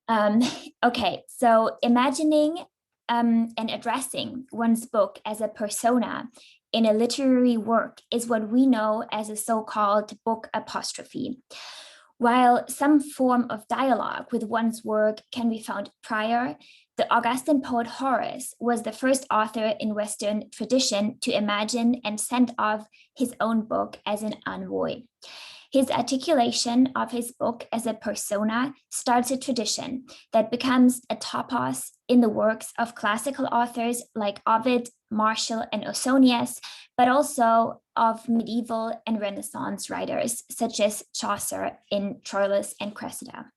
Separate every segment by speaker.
Speaker 1: Um, okay, so imagining and addressing one's book as a persona in a literary work is what we know as a so-called book apostrophe. While some form of dialogue with one's work can be found prior, the Augustan poet Horace was the first author in Western tradition to imagine and send off his own book as an envoy. His articulation of his book as a persona starts a tradition that becomes a topos in the works of classical authors like Ovid, Martial, and Ausonius, but also of medieval and Renaissance writers such as Chaucer in Troilus and Cressida.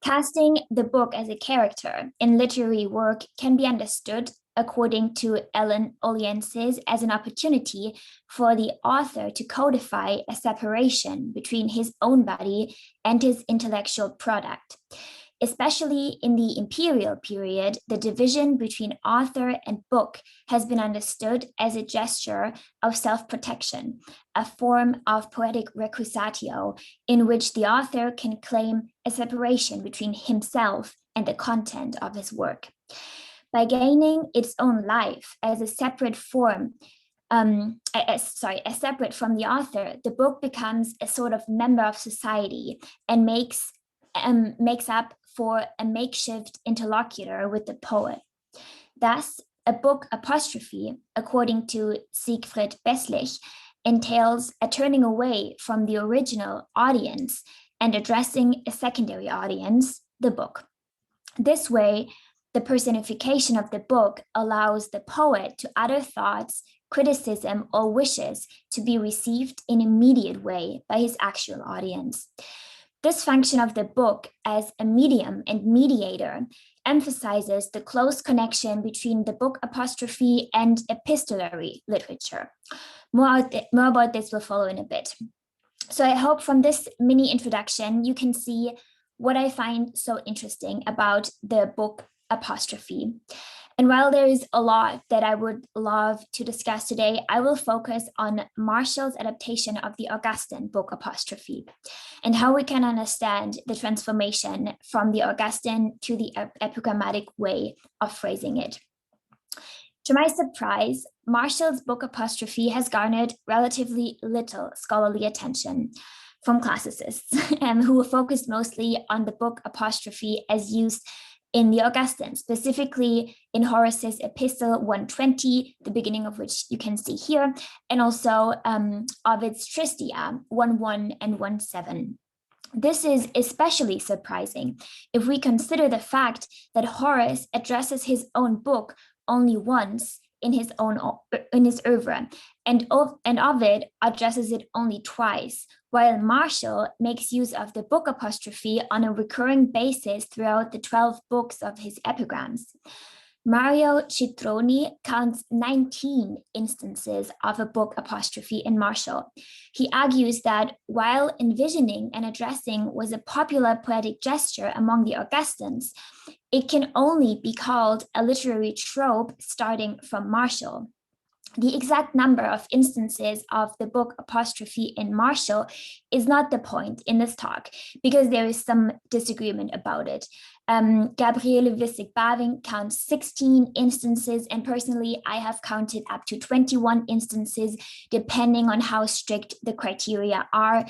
Speaker 1: Casting the book as a character in literary work can be understood, according to Ellen Oliensis, as an opportunity for the author to codify a separation between his own body and his intellectual product. Especially in the imperial period, the division between author and book has been understood as a gesture of self-protection, a form of poetic recusatio in which the author can claim a separation between himself and the content of his work. By gaining its own life as a separate form, separate from the author, the book becomes a sort of member of society and makes up for a makeshift interlocutor with the poet. Thus, a book apostrophe, according to Siegfried Besslich, entails a turning away from the original audience and addressing a secondary audience, the book. This way, the personification of the book allows the poet to utter thoughts, criticism, or wishes to be received in an immediate way by his actual audience. This function of the book as a medium and mediator emphasizes the close connection between the book apostrophe and epistolary literature. More about this will follow in a bit. So I hope from this mini introduction, you can see what I find so interesting about the book apostrophe. And while there is a lot that I would love to discuss today, I will focus on Martial's adaptation of the Augustan book apostrophe and how we can understand the transformation from the Augustan to the epigrammatic way of phrasing it. To my surprise, Martial's book apostrophe has garnered relatively little scholarly attention from classicists who focused mostly on the book apostrophe as used in the Augustan, specifically in Horace's Epistle 120, the beginning of which you can see here, and also Ovid's Tristia 1:1 and 1:7. This is especially surprising if we consider the fact that Horace addresses his own book only once in his oeuvre, and Ovid addresses it only twice, while Martial makes use of the book apostrophe on a recurring basis throughout the 12 books of his epigrams. Mario Citroni counts 19 instances of a book apostrophe in Martial. He argues that while envisioning and addressing was a popular poetic gesture among the Augustans, it can only be called a literary trope starting from Martial. The exact number of instances of the book apostrophe in Martial is not the point in this talk, because there is some disagreement about it. Gabriele Wissig Baving counts 16 instances, and personally, I have counted up to 21 instances, depending on how strict the criteria are.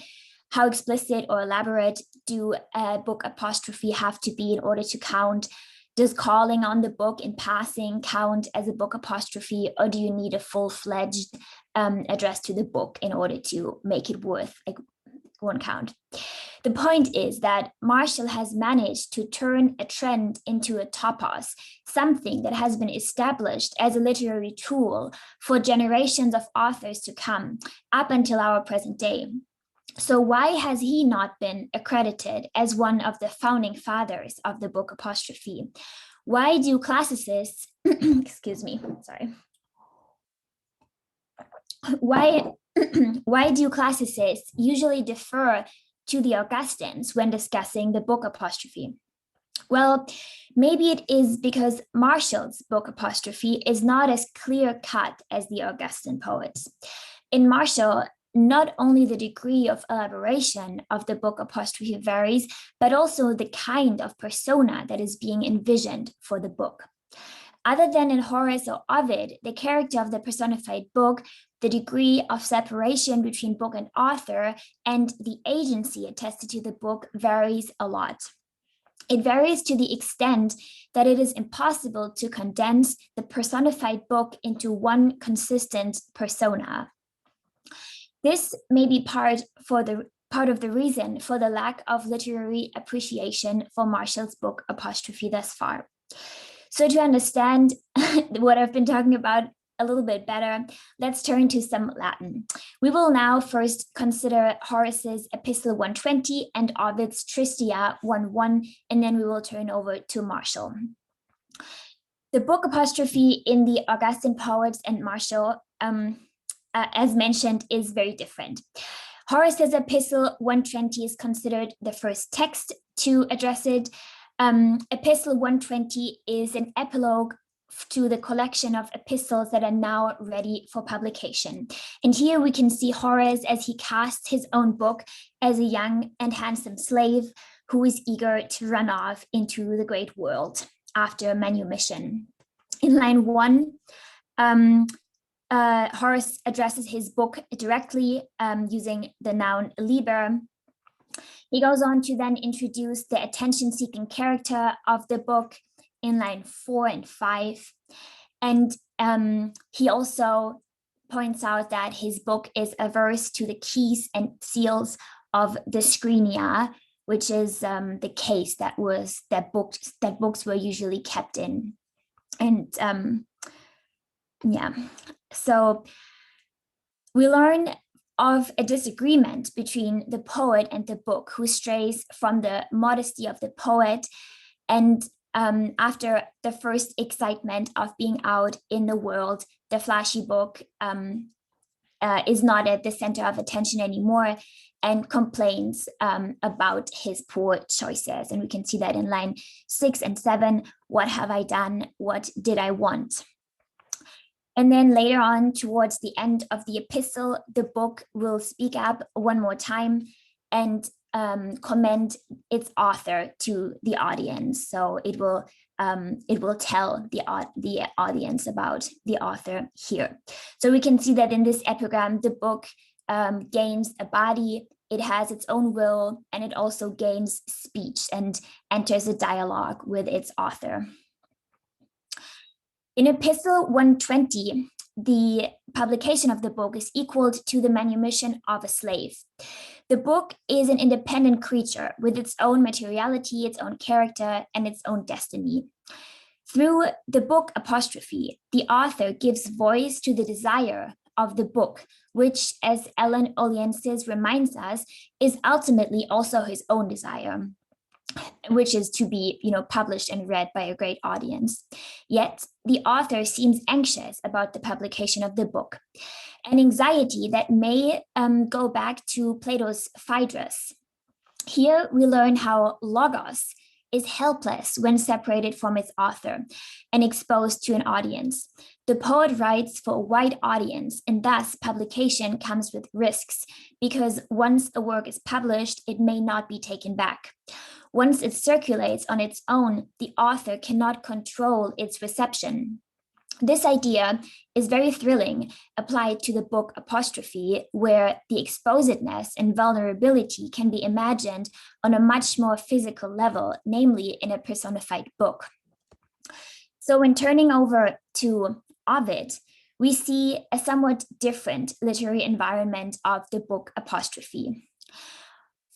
Speaker 1: How explicit or elaborate do a book apostrophe have to be in order to count? Does calling on the book in passing count as a book apostrophe, or do you need a full-fledged address to the book in order to make it worth one count? The point is that Martial has managed to turn a trend into a topos, something that has been established as a literary tool for generations of authors to come, up until our present day. So why has he not been accredited as one of the founding fathers of the book apostrophe? Why do classicists, excuse me, sorry. Why do classicists usually defer to the Augustans when discussing the book apostrophe? Well, maybe it is because Martial's book apostrophe is not as clear-cut as the Augustan poets. In Martial, not only the degree of elaboration of the book apostrophe varies, but also the kind of persona that is being envisioned for the book. Other than in Horace or Ovid, the character of the personified book, the degree of separation between book and author, and the agency attested to the book varies a lot. It varies to the extent that it is impossible to condense the personified book into one consistent persona. This may be part of the reason for the lack of literary appreciation for Marshall's book apostrophe thus far. So to understand what I've been talking about a little bit better, let's turn to some Latin. We will now first consider Horace's Epistle 120 and Ovid's Tristia 1:1, and then we will turn over to Marshall. The book apostrophe in the Augustan poets and Marshall, as mentioned, is very different. Horace's Epistle 120 is considered the first text to address it. Epistle 120 is an epilogue to the collection of epistles that are now ready for publication. And here we can see Horace as he casts his own book as a young and handsome slave who is eager to run off into the great world after manumission. In line 1, Horace addresses his book directly using the noun liber. He goes on to then introduce the attention-seeking character of the book in line 4 and 5. And he also points out that his book is averse to the keys and seals of the scrinia, which is the case that books were usually kept in. And so we learn of a disagreement between the poet and the book, who strays from the modesty of the poet. And after the first excitement of being out in the world, the flashy book is not at the center of attention anymore and complains about his poor choices. And we can see that in line 6 and 7. What have I done? What did I want? And then later on, towards the end of the epistle, the book will speak up one more time and commend its author to the audience. So it will tell the audience about the author here. So we can see that in this epigram, the book gains a body, it has its own will, and it also gains speech and enters a dialogue with its author. In Epistle 120, the publication of the book is equal to the manumission of a slave. The book is an independent creature with its own materiality, its own character, and its own destiny. Through the book apostrophe, the author gives voice to the desire of the book, which, as Ellen Oliensis reminds us, is ultimately also his own desire, which is to be, published and read by a great audience. Yet the author seems anxious about the publication of the book, an anxiety that may go back to Plato's Phaedrus. Here we learn how logos is helpless when separated from its author and exposed to an audience. The poet writes for a wide audience, and thus publication comes with risks, because once a work is published, it may not be taken back. Once it circulates on its own, the author cannot control its reception. This idea is very thrilling applied to the book apostrophe, where the exposedness and vulnerability can be imagined on a much more physical level, namely in a personified book. So when turning over to Ovid, we see a somewhat different literary environment of the book apostrophe.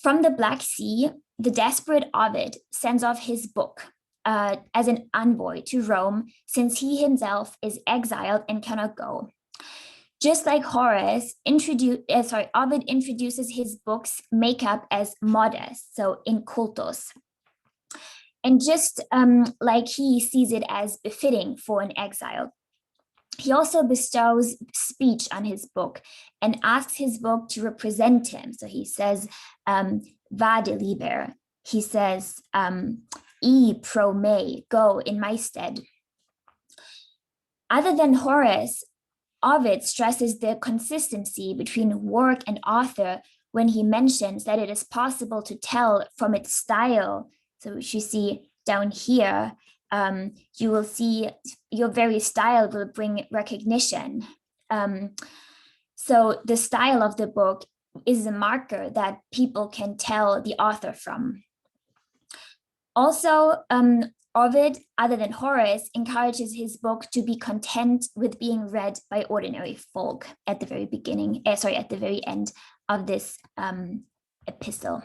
Speaker 1: From the Black Sea, the desperate Ovid sends off his book as an envoy to Rome, since he himself is exiled and cannot go. Just like Horace, Ovid introduces his book's makeup as modest, so incultus. And just like he sees it as befitting for an exile. He also bestows speech on his book and asks his book to represent him. So he says, vade liber. He says, e pro me, go in my stead. Other than Horace, Ovid stresses the consistency between work and author when he mentions that it is possible to tell from its style. So which you see down here, you will see your very style will bring recognition. So the style of the book is a marker that people can tell the author from. Also, Ovid, other than Horace, encourages his book to be content with being read by ordinary folk at the very beginning, at the very end of this epistle.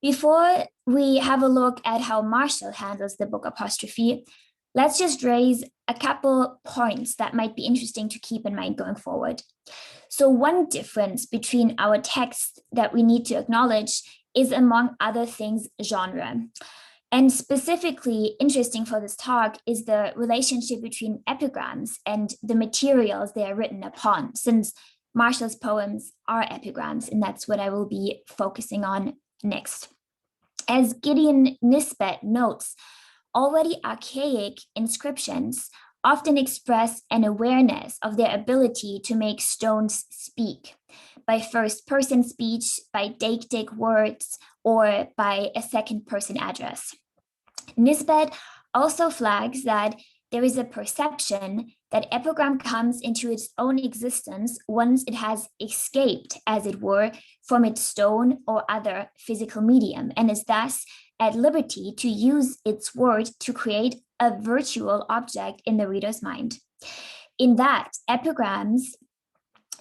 Speaker 1: Before we have a look at how Marshall handles the book apostrophe, let's just raise a couple points that might be interesting to keep in mind going forward. So one difference between our text that we need to acknowledge is, among other things, genre. And specifically interesting for this talk is the relationship between epigrams and the materials they are written upon, since Marshall's poems are epigrams, and that's what I will be focusing on next. As Gideon Nisbet notes, already archaic inscriptions often express an awareness of their ability to make stones speak by first-person speech, by deictic words, or by a second-person address. Nisbet also flags that there is a perception that epigram comes into its own existence once it has escaped, as it were, from its stone or other physical medium, and is thus at liberty to use its word to create a virtual object in the reader's mind. In that, epigrams,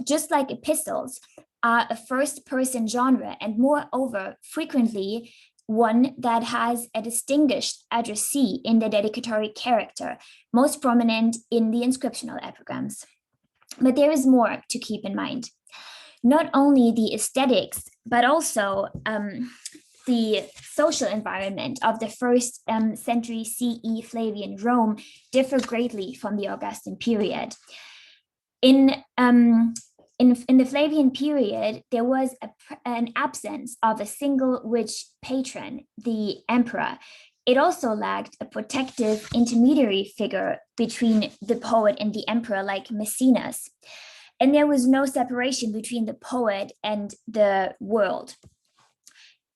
Speaker 1: just like epistles, are a first-person genre, and moreover, frequently one that has a distinguished addressee in the dedicatory character, most prominent in the inscriptional epigrams. But there is more to keep in mind. Not only the aesthetics, but also the social environment of the first century CE Flavian Rome differ greatly from the Augustan period. In the Flavian period, there was an absence of a single rich patron, the emperor. It also lacked a protective intermediary figure between the poet and the emperor, like Maecenas. And there was no separation between the poet and the world.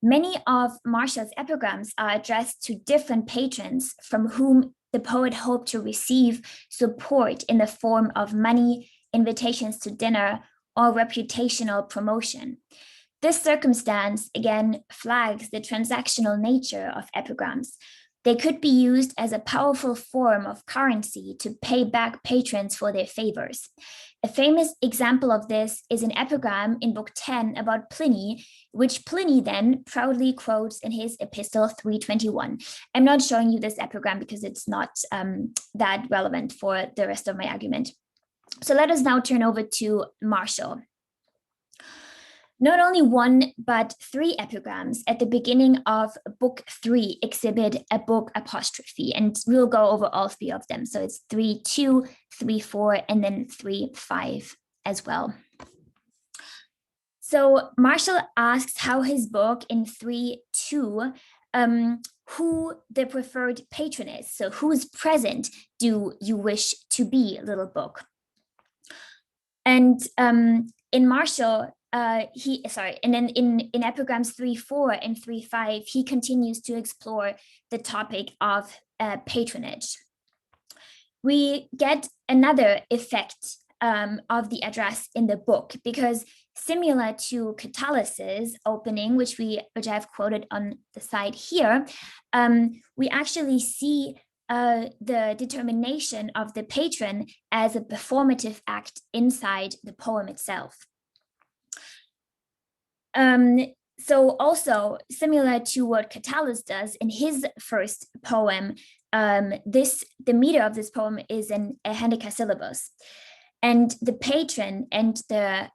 Speaker 1: Many of Marshall's epigrams are addressed to different patrons from whom the poet hoped to receive support in the form of money, invitations to dinner, or reputational promotion. This circumstance, again, flags the transactional nature of epigrams. They could be used as a powerful form of currency to pay back patrons for their favors. A famous example of this is an epigram in Book 10 about Pliny, which Pliny then proudly quotes in his Epistle 321. I'm not showing you this epigram because it's not that relevant for the rest of my argument. So let us now turn over to Marshall. Not only one, but three epigrams at the beginning of Book 3 exhibit a book apostrophe, and we'll go over all three of them. So it's 3:2, 3:4, and then 3:5 as well. So Marshall asks how his book in 3:2, who the preferred patron is. So whose present do you wish to be, little book? And in Marshall, and then in epigrams 3:4 and 3:5, he continues to explore the topic of patronage. We get another effect of the address in the book, because similar to Catullus' opening, which I've quoted on the side here, we actually see the determination of the patron as a performative act inside the poem itself. So also similar to what Catullus does in his first poem, the meter of this poem is a hendecasyllabus. And the patron and the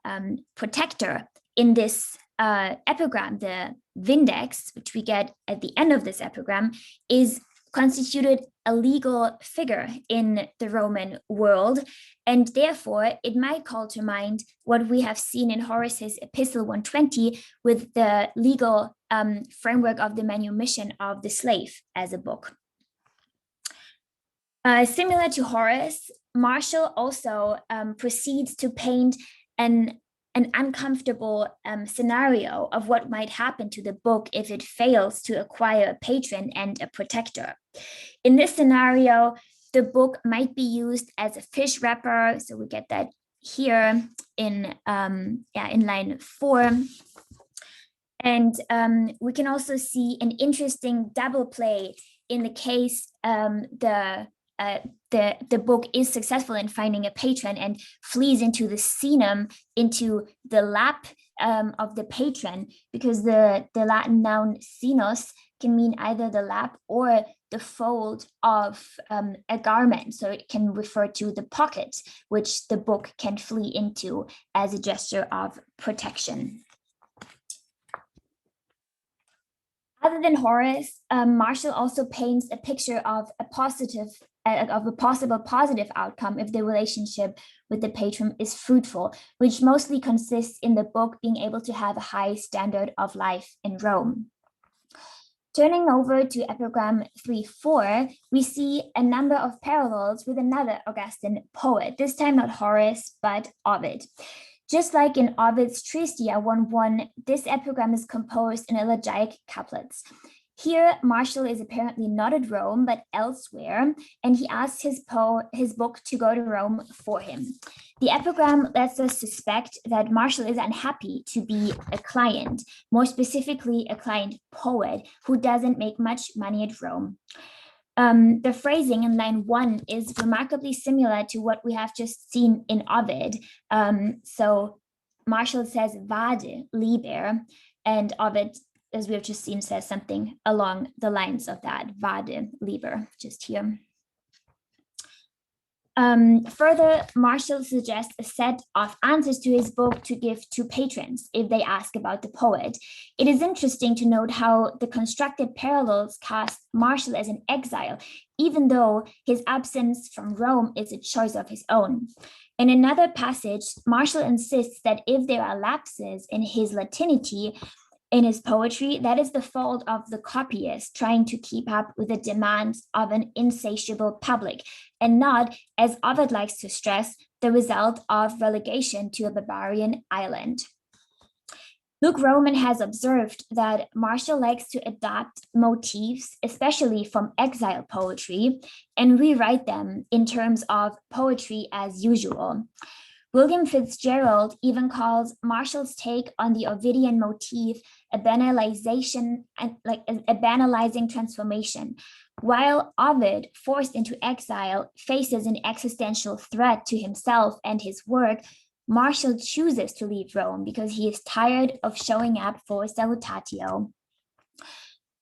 Speaker 1: protector in this epigram, the vindex, which we get at the end of this epigram, is constituted a legal figure in the Roman world, and therefore it might call to mind what we have seen in Horace's Epistle 120 with the legal framework of the manumission of the slave as a book. Similar to Horace, Marshall also proceeds to paint an uncomfortable scenario of what might happen to the book if it fails to acquire a patron and a protector. In this scenario, the book might be used as a fish wrapper. So we get that here in line 4. And we can also see an interesting double play in the case the book is successful in finding a patron and flees into the senum, into the lap of the patron, because the Latin noun senus can mean either the lap or the fold of a garment. So it can refer to the pocket, which the book can flee into as a gesture of protection. Other than Horace, Marshall also paints a picture of a possible positive outcome if the relationship with the patron is fruitful, which mostly consists in the book being able to have a high standard of life in Rome. Turning over to epigram 3.4, we see a number of parallels with another Augustan poet, this time not Horace, but Ovid. Just like in Ovid's Tristia 1.1, this epigram is composed in elegiac couplets. Here, Marshall is apparently not at Rome, but elsewhere, and he asks his book to go to Rome for him. The epigram lets us suspect that Marshall is unhappy to be a client, more specifically a client poet who doesn't make much money at Rome. The phrasing in line 1 is remarkably similar to what we have just seen in Ovid. So Marshall says vade, liber, and Ovid, as we have just seen, says something along the lines of that, vade, liber, just here. Further, Marshall suggests a set of answers to his book to give to patrons if they ask about the poet. It is interesting to note how the constructed parallels cast Marshall as an exile, even though his absence from Rome is a choice of his own. In another passage, Marshall insists that if there are lapses in his Latinity, in his poetry, that is the fault of the copyist trying to keep up with the demands of an insatiable public, and not, as Ovid likes to stress, the result of relegation to a barbarian island. Luke Roman has observed that Marshall likes to adapt motifs, especially from exile poetry, and rewrite them in terms of poetry as usual. William Fitzgerald even calls Marshall's take on the Ovidian motif a banalization, a banalizing transformation, while Ovid, forced into exile, faces an existential threat to himself and his work. Marshall chooses to leave Rome because he is tired of showing up for salutatio.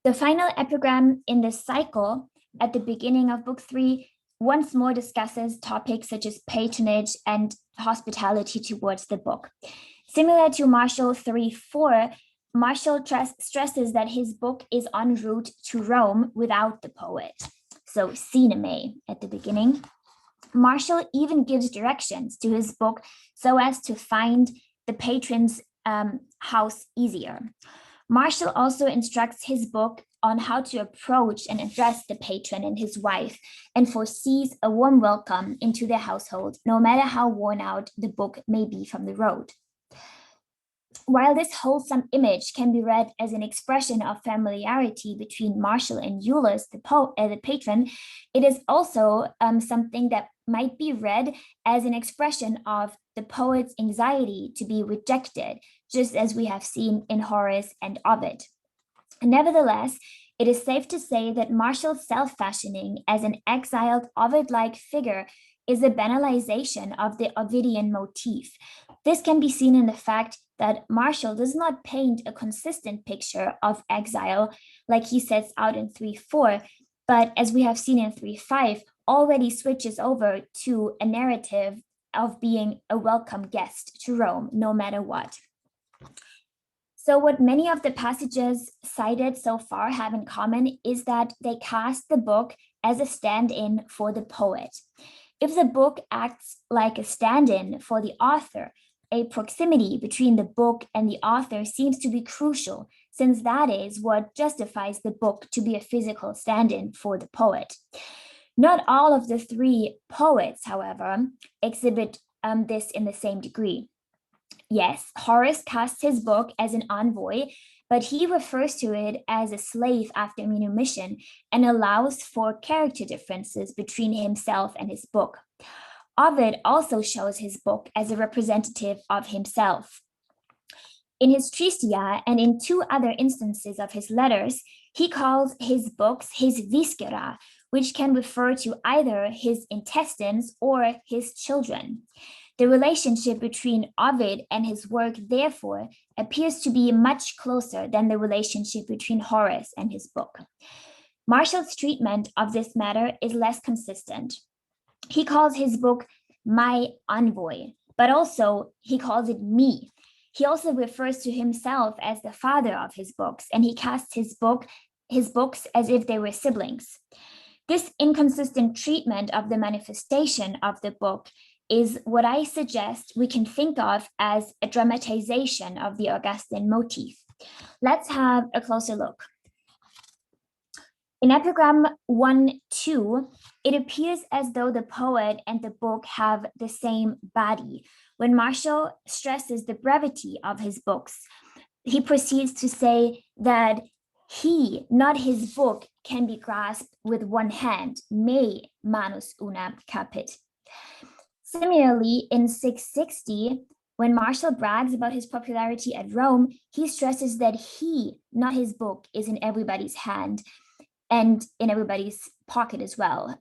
Speaker 1: The final epigram in this cycle, at the beginning of Book 3, once more discusses topics such as patronage and hospitality towards the book. Similar to Marshall 3.4, Marshall stresses that his book is en route to Rome without the poet. So cineme at the beginning. Marshall even gives directions to his book so as to find the patron's house easier. Marshall also instructs his book on how to approach and address the patron and his wife, and foresees a warm welcome into their household, no matter how worn out the book may be from the road. While this wholesome image can be read as an expression of familiarity between Marshall and Iulus, the patron, it is also something that might be read as an expression of the poet's anxiety to be rejected, just as we have seen in Horace and Ovid. Nevertheless, it is safe to say that Marshall's self-fashioning as an exiled Ovid-like figure is a banalization of the Ovidian motif. This can be seen in the fact that Marshall does not paint a consistent picture of exile like he sets out in 3.4, but as we have seen in 3.5, already switches over to a narrative of being a welcome guest to Rome, no matter what. So what many of the passages cited so far have in common is that they cast the book as a stand-in for the poet. If the book acts like a stand-in for the author, a proximity between the book and the author seems to be crucial, since that is what justifies the book to be a physical stand-in for the poet. Not all of the three poets, however, exhibit this in the same degree. Yes, Horace casts his book as an envoy, but he refers to it as a slave after manumission and allows for character differences between himself and his book. Ovid also shows his book as a representative of himself. In his Tristia and in two other instances of his letters, he calls his books his viscera, which can refer to either his intestines or his children. The relationship between Ovid and his work, therefore, appears to be much closer than the relationship between Horace and his book. Martial's treatment of this matter is less consistent. He calls his book my envoy, but also he calls it me. He also refers to himself as the father of his books, and he casts his books as if they were siblings. This inconsistent treatment of the manifestation of the book is what I suggest we can think of as a dramatization of the Augustan motif. Let's have a closer look. In epigram 1-2, it appears as though the poet and the book have the same body. When Martial stresses the brevity of his books, he proceeds to say that he, not his book, can be grasped with one hand, me manus una capit. Similarly, in 660, when Martial brags about his popularity at Rome, he stresses that he, not his book, is in everybody's hand and in everybody's pocket as well.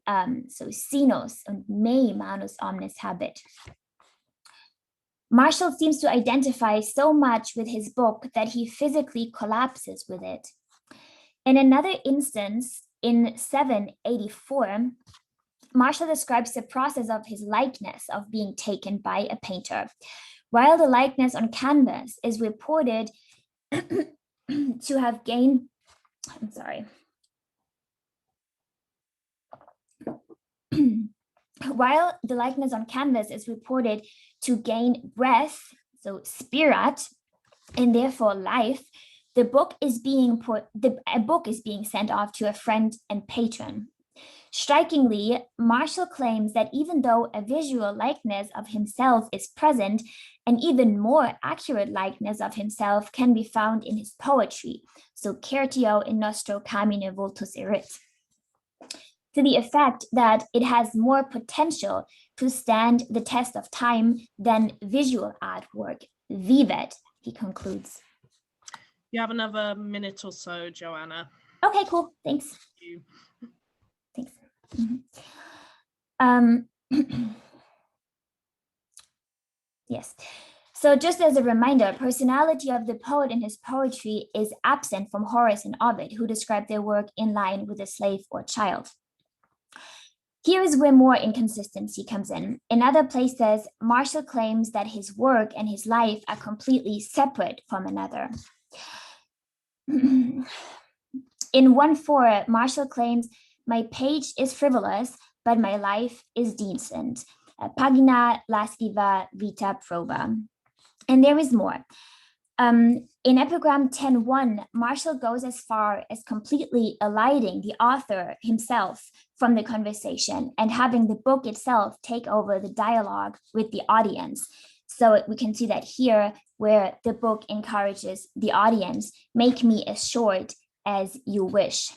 Speaker 1: So sinos and me manus omnes habet. Martial seems to identify so much with his book that he physically collapses with it. In another instance, in 784, Martial describes the process of his likeness of being taken by a painter. While the likeness on canvas is reported to have gained, while the likeness on canvas is reported to gain breath, so spirit, and therefore life, a book is being sent off to a friend and patron. Strikingly, Martial claims that even though a visual likeness of himself is present, an even more accurate likeness of himself can be found in his poetry, so certio in nostro camine vultus erit, to the effect that it has more potential to stand the test of time than visual artwork. Vivet, he concludes.
Speaker 2: You have another minute or so, Johanna.
Speaker 1: Okay, cool. Thanks.
Speaker 2: Thank you.
Speaker 1: Thanks. Mm-hmm. Yes. So just as a reminder, personality of the poet in his poetry is absent from Horace and Ovid, who describe their work in line with a slave or child. Here is where more inconsistency comes in. In other places, Martial claims that his work and his life are completely separate from another. In 1:4, Martial claims, my page is frivolous, but my life is decent. Pagina lasciva vita proba. And there is more. In epigram 10:1, Martial goes as far as completely eliding the author himself from the conversation and having the book itself take over the dialogue with the audience. So we can see that here, where the book encourages the audience, make me as short as you wish.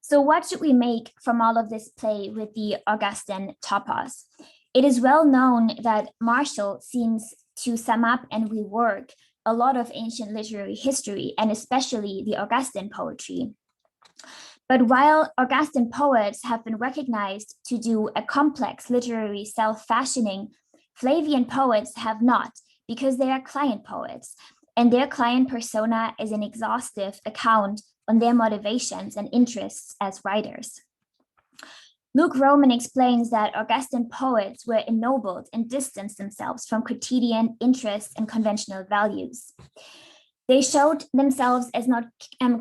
Speaker 1: So what should we make from all of this play with the Augustan topos? It is well known that Martial seems to sum up and rework a lot of ancient literary history, and especially the Augustan poetry. But while Augustan poets have been recognized to do a complex literary self-fashioning, Flavian poets have not, because they are client poets, and their client persona is an exhaustive account on their motivations and interests as writers. Luke Roman explains that Augustan poets were ennobled and distanced themselves from quotidian interests and conventional values. They showed themselves as not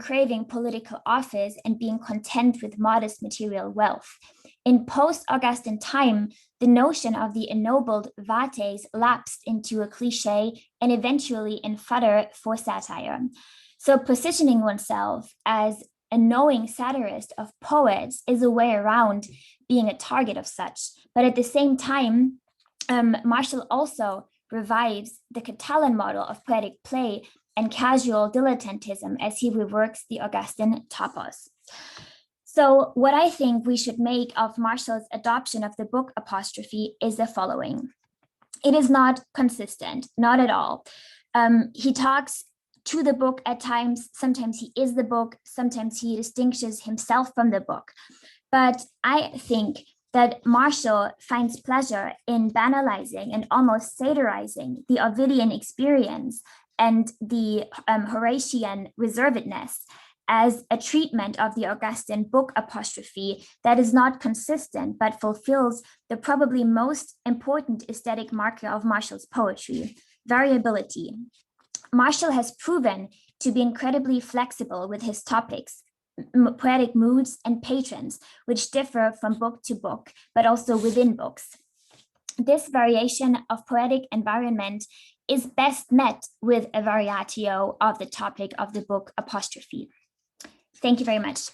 Speaker 1: craving political office and being content with modest material wealth. In post-Augustan time, the notion of the ennobled vates lapsed into a cliche and eventually in fodder for satire. So positioning oneself as a knowing satirist of poets is a way around being a target of such. But at the same time, Martial also revives the Catalan model of poetic play and casual dilettantism as he reworks the Augustan topos. So what I think we should make of Martial's adoption of the book apostrophe is the following. It is not consistent, not at all. He talks to the book at times, sometimes he is the book, sometimes he distinguishes himself from the book. But I think that Martial finds pleasure in banalizing and almost satirizing the Ovidian experience and the Horatian reservedness as a treatment of the Augustan book apostrophe that is not consistent, but fulfills the probably most important aesthetic marker of Martial's poetry, variability. Martial has proven to be incredibly flexible with his topics, poetic moods and patrons, which differ from book to book, but also within books. This variation of poetic environment is best met with a variatio of the topic of the book apostrophe. Thank you very much.